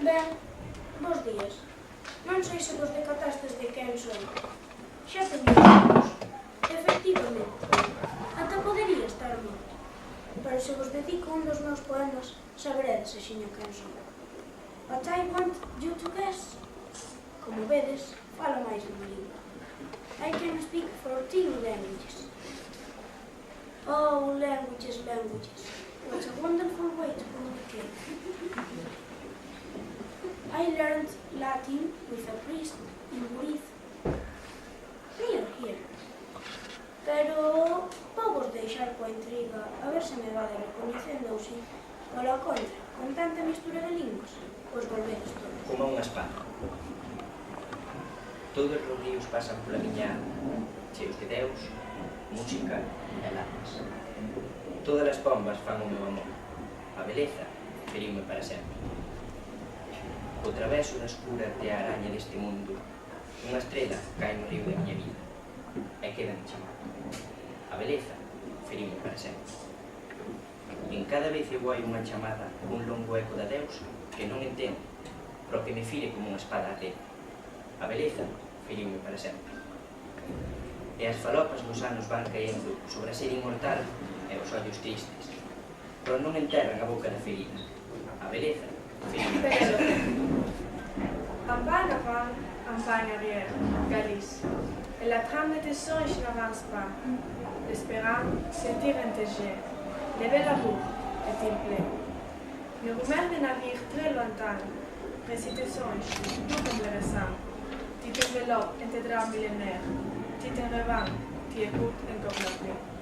Ben, bos días. Non sei se vos decatastes de quen son. Xa teníamos. Efectivamente, ata podería estar morto. Pero se vos dedico un dos meus poemas, saberedes axiña quen son. But I want you to guess. Como vedes, falo máis de lingua. I can speak 14 languages. Oh, languages, languages. What a wonderful way to communicate. I learned Latin with a priest in Buriz. Near here. Pero vou vos deixar coa intriga a ver se me vade recoñecendo ou si, pola contra, con tanta mistura de linguas, pois volvedes todos. Como unha espada. Todos os ríos pasan pola miña cheos de Deus, música e lágrimas. Todas as pombas fan o meu amor. A beleza feriume para sempre. O traveso da escura de a araña deste mundo, unha estrela cae no río da miña vida e queda en chamar. A beleza feriume para sempre. En cada vez eu hai unha chamada, un longo eco da Deus que non entendo, pero que me fire como unha espada a tela. A beleza feriume para sempre. E as falopas nos anos van caendo sobre a ser inmortal e os ollos tristes, pero non enterran a boca da ferida. A beleza feriume para sempre. Un pas en avant, un pas en arrière, Galice. Et la trame de tes songes n'avance pas. L'espérance s'étire en tes jets. Levez la roue, est-il plein? Murmure des navires très lointains. Récite tes songes, tout comme le récent. Tu t'enveloppes en tes draps millénaires. Tu t'en revends, tu écoutes encore la pluie.